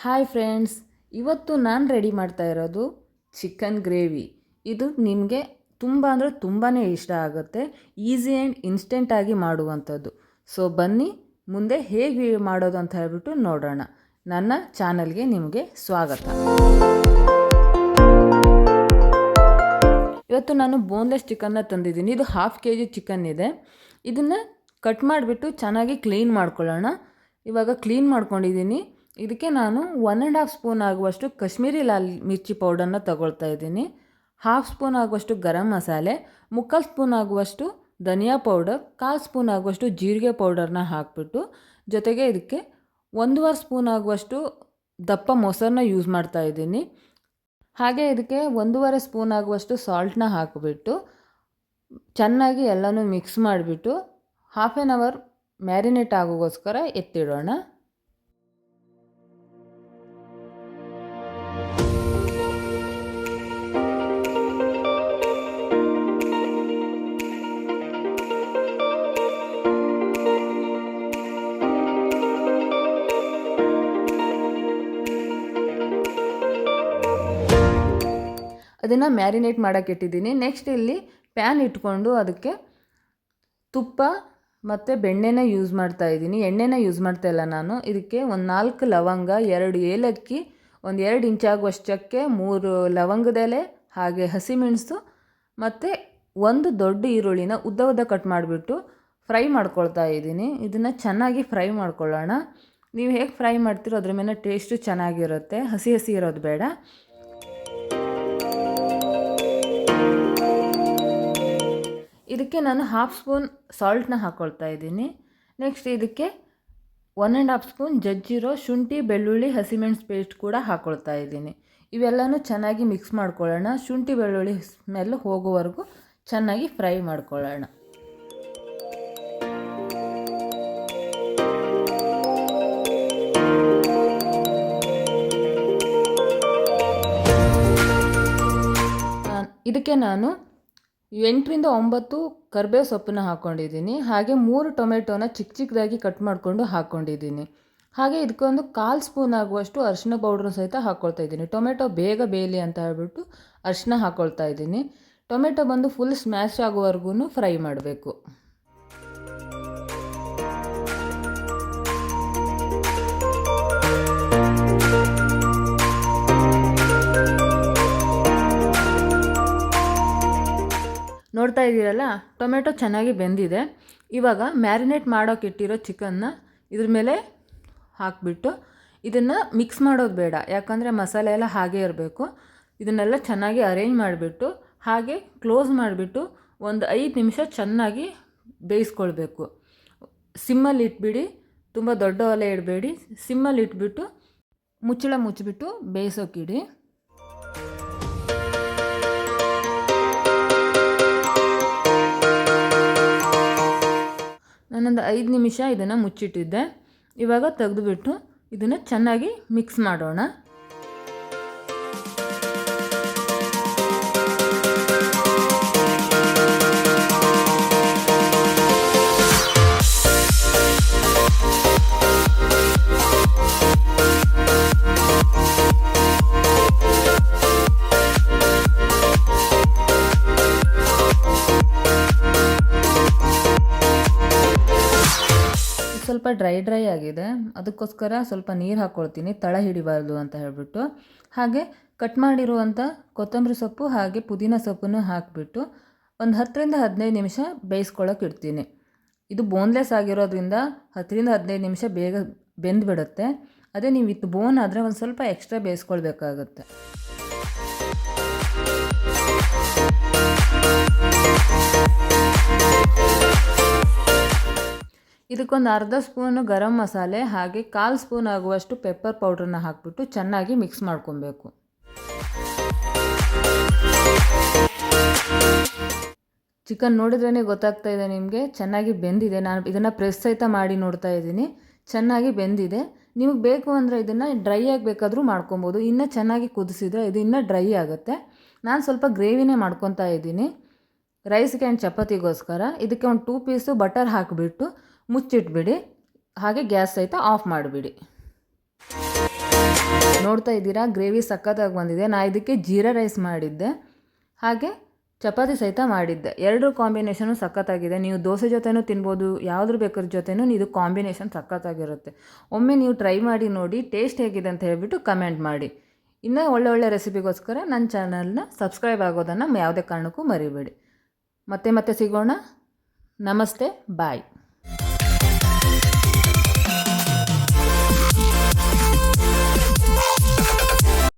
Hi friends, ಇವತ್ತು ನಾನು ready ಮಾಡ್ತಾ ಇರೋದು ಚಿಕನ್ ಗ್ರೇವಿ. ಇದು ನಿಮಗೆ ತುಂಬ ಅಂದರೆ ತುಂಬಾ ಇಷ್ಟ ಆಗುತ್ತೆ. ಈಸಿ ಆ್ಯಂಡ್ ಇನ್ಸ್ಟೆಂಟಾಗಿ ಮಾಡುವಂಥದ್ದು. ಸೊ ಬನ್ನಿ ಮುಂದೆ ಹೇಗೆ ಮಾಡೋದು ಅಂತ ಹೇಳ್ಬಿಟ್ಟು ನೋಡೋಣ. ನನ್ನ ಚಾನಲ್ಗೆ ನಿಮಗೆ ಸ್ವಾಗತ. ಇವತ್ತು ನಾನು ಬೋನ್ಲೆಸ್ ಚಿಕನ್ನ ತಂದಿದ್ದೀನಿ. ಇದು 1/2 kg ಚಿಕನ್ ಇದೆ. ಇದನ್ನು ಕಟ್ ಮಾಡಿಬಿಟ್ಟು ಚೆನ್ನಾಗಿ ಕ್ಲೀನ್ ಮಾಡ್ಕೊಳ್ಳೋಣ. ಇವಾಗ ಕ್ಲೀನ್ ಮಾಡ್ಕೊಂಡಿದ್ದೀನಿ. ಇದಕ್ಕೆ ನಾನು 1.5 ಸ್ಪೂನ್ ಆಗುವಷ್ಟು ಕಾಶ್ಮೀರಿ ಲಾಲ್ ಮಿರ್ಚಿ ಪೌಡರ್ನ ತಗೊಳ್ತಾ ಇದ್ದೀನಿ. 1/2 ಸ್ಪೂನ್ ಆಗುವಷ್ಟು ಗರಂ ಮಸಾಲೆ, 3/4 ಸ್ಪೂನ್ ಆಗುವಷ್ಟು ಧನಿಯಾ ಪೌಡರ್, 1/4 ಸ್ಪೂನ್ ಆಗುವಷ್ಟು ಜೀರಿಗೆ ಪೌಡರ್ನ ಹಾಕಿಬಿಟ್ಟು, ಜೊತೆಗೆ ಇದಕ್ಕೆ 1.5 ಸ್ಪೂನ್ ಆಗುವಷ್ಟು ದಪ್ಪ ಮೊಸರನ್ನ ಯೂಸ್ ಮಾಡ್ತಾ ಇದ್ದೀನಿ. ಹಾಗೆ ಇದಕ್ಕೆ 1.5 ಸ್ಪೂನ್ ಆಗುವಷ್ಟು ಸಾಲ್ಟನ್ನ ಹಾಕಿಬಿಟ್ಟು ಚೆನ್ನಾಗಿ ಎಲ್ಲನೂ ಮಿಕ್ಸ್ ಮಾಡಿಬಿಟ್ಟು 1/2 ಅವರ್ ಮ್ಯಾರಿನೇಟ್ ಆಗೋಗೋಸ್ಕರ ಎತ್ತಿಡೋಣ. ಅದನ್ನು ಮ್ಯಾರಿನೇಟ್ ಮಾಡೋಕ್ಕೆ ಇಟ್ಟಿದ್ದೀನಿ. ನೆಕ್ಸ್ಟ್ ಇಲ್ಲಿ ಪ್ಯಾನ್ ಇಟ್ಕೊಂಡು ಅದಕ್ಕೆ ತುಪ್ಪ ಮತ್ತು ಬೆಣ್ಣೆನ ಯೂಸ್ ಮಾಡ್ತಾ ಇದ್ದೀನಿ. ಎಣ್ಣೆನ ಯೂಸ್ ಮಾಡ್ತಾ ಇಲ್ಲ ನಾನು. ಇದಕ್ಕೆ 4 ಲವಂಗ, 2 ಏಲಕ್ಕಿ, 2 ಇಂಚಾಗುವಷ್ಟು ಚಕ್ಕೆ, 3 ಲವಂಗದ ಎಲೆ, ಹಾಗೆ ಹಸಿಮೆಣಸು ಮತ್ತು 1 ದೊಡ್ಡ ಈರುಳ್ಳಿನ ಉದ್ದ ಕಟ್ ಮಾಡಿಬಿಟ್ಟು ಫ್ರೈ ಮಾಡ್ಕೊಳ್ತಾ ಇದ್ದೀನಿ. ಇದನ್ನು ಚೆನ್ನಾಗಿ ಫ್ರೈ ಮಾಡ್ಕೊಳ್ಳೋಣ. ನೀವು ಹೇಗೆ ಫ್ರೈ ಮಾಡ್ತೀರೋ ಅದ್ರ ಮೇಲೆ ಟೇಸ್ಟು ಚೆನ್ನಾಗಿರುತ್ತೆ. ಹಸಿ ಇರೋದು ಬೇಡ. ಇದಕ್ಕೆ ನಾನು 1/2 ಸ್ಪೂನ್ ಸಾಲ್ಟನ್ನ ಹಾಕ್ಕೊಳ್ತಾ ಇದ್ದೀನಿ. ನೆಕ್ಸ್ಟ್ ಇದಕ್ಕೆ 1.5 ಸ್ಪೂನ್ ಜಜ್ಜಿರೋ ಶುಂಠಿ, ಬೆಳ್ಳುಳ್ಳಿ, ಹಸಿಮೆಣಸು ಪೇಸ್ಟ್ ಕೂಡ ಹಾಕ್ಕೊಳ್ತಾ ಇದ್ದೀನಿ. ಇವೆಲ್ಲನೂ ಚೆನ್ನಾಗಿ ಮಿಕ್ಸ್ ಮಾಡ್ಕೊಳ್ಳೋಣ. ಶುಂಠಿ ಬೆಳ್ಳುಳ್ಳಿ ಸ್ಮೆಲ್ ಹೋಗೋವರೆಗೂ ಚೆನ್ನಾಗಿ ಫ್ರೈ ಮಾಡ್ಕೊಳ್ಳೋಣ. ಇದಕ್ಕೆ ನಾನು 8 ರಿಂದ 9 ಕರಿಬೇವು ಸೊಪ್ಪನ್ನ ಹಾಕ್ಕೊಂಡಿದ್ದೀನಿ. ಹಾಗೆ 3 ಟೊಮೆಟೊನ ಚಿಕ್ಕದಾಗಿ ಕಟ್ ಮಾಡಿಕೊಂಡು ಹಾಕ್ಕೊಂಡಿದ್ದೀನಿ. ಹಾಗೆ ಇದಕ್ಕೊಂದು 1/4 ಸ್ಪೂನ್ ಆಗುವಷ್ಟು ಅರಿಶಿನ ಪೌಡ್ರ್ ಸಹಿತ ಹಾಕ್ಕೊಳ್ತಾ ಇದ್ದೀನಿ. ಟೊಮೆಟೊ ಬೇಗ ಬೇಯಲಿ ಅಂತ ಹೇಳ್ಬಿಟ್ಟು ಅರಿಶಿನ ಹಾಕ್ಕೊಳ್ತಾ ಇದ್ದೀನಿ. ಟೊಮೆಟೊ ಬಂದು ಫುಲ್ ಸ್ಮ್ಯಾಶ್ ಆಗೋವರೆಗೂ ಫ್ರೈ ಮಾಡಬೇಕು. ನೋಡ್ತಾ ಇದ್ದೀರಲ್ಲ, ಟೊಮೆಟೊ ಚೆನ್ನಾಗಿ ಬೆಂದಿದೆ. ಇವಾಗ ಮ್ಯಾರಿನೇಟ್ ಮಾಡೋಕೆ ಇಟ್ಟಿರೋ ಚಿಕನ್ನ ಇದ್ರ ಮೇಲೆ ಹಾಕಿಬಿಟ್ಟು ಇದನ್ನು ಮಿಕ್ಸ್ ಮಾಡೋದು ಬೇಡ, ಯಾಕಂದರೆ ಮಸಾಲೆ ಎಲ್ಲ ಹಾಗೇ ಇರಬೇಕು. ಇದನ್ನೆಲ್ಲ ಚೆನ್ನಾಗಿ ಅರೇಂಜ್ ಮಾಡಿಬಿಟ್ಟು ಹಾಗೆ ಕ್ಲೋಸ್ ಮಾಡಿಬಿಟ್ಟು ಒಂದು 5 ನಿಮಿಷ ಚೆನ್ನಾಗಿ ಬೇಯಿಸ್ಕೊಳ್ಬೇಕು. ಸಿಮ್ಮಲ್ಲಿ ಇಟ್ಬಿಡಿ, ತುಂಬ ದೊಡ್ಡ ಒಲೆ ಇಡಬೇಡಿ. ಸಿಮ್ಮಲ್ಲಿ ಇಟ್ಬಿಟ್ಟು ಮುಚ್ಚಳ ಮುಚ್ಚಿಬಿಟ್ಟು ಬೇಯಿಸೋಕ್ಕಿಡಿ. ನಾನೊಂದು 5 ನಿಮಿಷ ಇದನ್ನು ಮುಚ್ಚಿಟ್ಟಿದ್ದೆ. ಇವಾಗ ತೆಗೆದುಬಿಟ್ಟು ಇದನ್ನು ಚೆನ್ನಾಗಿ ಮಿಕ್ಸ್ ಮಾಡೋಣ. ಸ್ವಲ್ಪ ಡ್ರೈ ಆಗಿದೆ, ಅದಕ್ಕೋಸ್ಕರ ಸ್ವಲ್ಪ ನೀರು ಹಾಕ್ಕೊಳ್ತೀನಿ, ತಳ ಹಿಡಿಬಾರ್ದು ಅಂತ ಹೇಳ್ಬಿಟ್ಟು. ಹಾಗೆ ಕಟ್ ಮಾಡಿರುವಂಥ ಕೊತ್ತಂಬರಿ ಸೊಪ್ಪು ಹಾಗೆ ಪುದೀನ ಸೊಪ್ಪನ್ನು ಹಾಕಿಬಿಟ್ಟು ಒಂದು 10 ರಿಂದ 15 ನಿಮಿಷ ಬೇಯಿಸ್ಕೊಳ್ಳೋಕೆ ಇಡ್ತೀನಿ. ಇದು ಬೋನ್ಲೆಸ್ ಆಗಿರೋದ್ರಿಂದ 10 ರಿಂದ 15 ನಿಮಿಷ ಬೇಗ ಬೆಂದುಬಿಡುತ್ತೆ. ಅದೇ ನೀವು ವಿತ್ ಬೋನ್ ಆದರೆ ಒಂದು ಸ್ವಲ್ಪ ಎಕ್ಸ್ಟ್ರಾ ಬೇಯಿಸ್ಕೊಳ್ಬೇಕಾಗುತ್ತೆ. ಇದಕ್ಕೊಂದು 1/2 ಸ್ಪೂನು ಗರಂ ಮಸಾಲೆ ಹಾಗೆ 1/4 ಸ್ಪೂನ್ ಆಗುವಷ್ಟು ಪೆಪ್ಪರ್ ಪೌಡ್ರನ್ನ ಹಾಕಿಬಿಟ್ಟು ಚೆನ್ನಾಗಿ ಮಿಕ್ಸ್ ಮಾಡ್ಕೊಬೇಕು. ಚಿಕನ್ ನೋಡಿದ್ರೇ ಗೊತ್ತಾಗ್ತಾ ಇದೆ ನಿಮಗೆ ಚೆನ್ನಾಗಿ ಬೆಂದಿದೆ. ನಾನು ಇದನ್ನು ಪ್ರೆಸ್ ಸಹಿತ ಮಾಡಿ ನೋಡ್ತಾ ಇದ್ದೀನಿ, ಚೆನ್ನಾಗಿ ಬೆಂದಿದೆ. ನಿಮಗೆ ಬೇಕು ಅಂದರೆ ಇದನ್ನು ಡ್ರೈ ಆಗಬೇಕಾದ್ರೂ ಮಾಡ್ಕೊಬೋದು. ಇನ್ನೂ ಚೆನ್ನಾಗಿ ಕುದಿಸಿದ್ರೆ ಇದು ಇನ್ನೂ ಡ್ರೈ ಆಗುತ್ತೆ. ನಾನು ಸ್ವಲ್ಪ ಗ್ರೇವಿನೇ ಮಾಡ್ಕೊತಾ ಇದ್ದೀನಿ ರೈಸ್ಗೆ ಆ್ಯಂಡ್ ಚಪಾತಿಗೋಸ್ಕರ. ಇದಕ್ಕೆ ಒಂದು 2 ಪೀಸು ಬಟರ್ ಹಾಕಿಬಿಟ್ಟು ಮುಚ್ಚಿಟ್ಬಿಡಿ. ಹಾಗೆ ಗ್ಯಾಸ್ ಸಹಿತ ಆಫ್ ಮಾಡಿಬಿಡಿ. ನೋಡ್ತಾ ಇದ್ದೀರಾ ಗ್ರೇವಿ ಸಖತ್ತಾಗಿ ಬಂದಿದೆ. ನಾನು ಇದಕ್ಕೆ ಜೀರಾ ರೈಸ್ ಮಾಡಿದ್ದೆ, ಹಾಗೆ ಚಪಾತಿ ಸಹಿತ ಮಾಡಿದ್ದೆ. ಎರಡೂ ಕಾಂಬಿನೇಷನು ಸಖತ್ತಾಗಿದೆ. ನೀವು ದೋಸೆ ಜೊತೆನೂ ತಿನ್ಬೋದು, ಯಾವುದ್ರ ಬೇಕಾದ್ರ ಜೊತೆನೂ ಇದು ಕಾಂಬಿನೇಷನ್ ಸಖತ್ತಾಗಿರುತ್ತೆ. ಒಮ್ಮೆ ನೀವು ಟ್ರೈ ಮಾಡಿ ನೋಡಿ, ಟೇಸ್ಟ್ ಹೇಗಿದೆ ಅಂತ ಹೇಳಿಬಿಟ್ಟು ಕಮೆಂಟ್ ಮಾಡಿ. ಇನ್ನೂ ಒಳ್ಳೆ ರೆಸಿಪಿಗೋಸ್ಕರ ನನ್ನ ಚಾನಲ್ನ ಸಬ್ಸ್ಕ್ರೈಬ್ ಆಗೋದನ್ನು ಯಾವುದೇ ಕಾರಣಕ್ಕೂ ಮರಿಬೇಡಿ. ಮತ್ತೆ ಸಿಗೋಣ. ನಮಸ್ತೆ, ಬಾಯ್.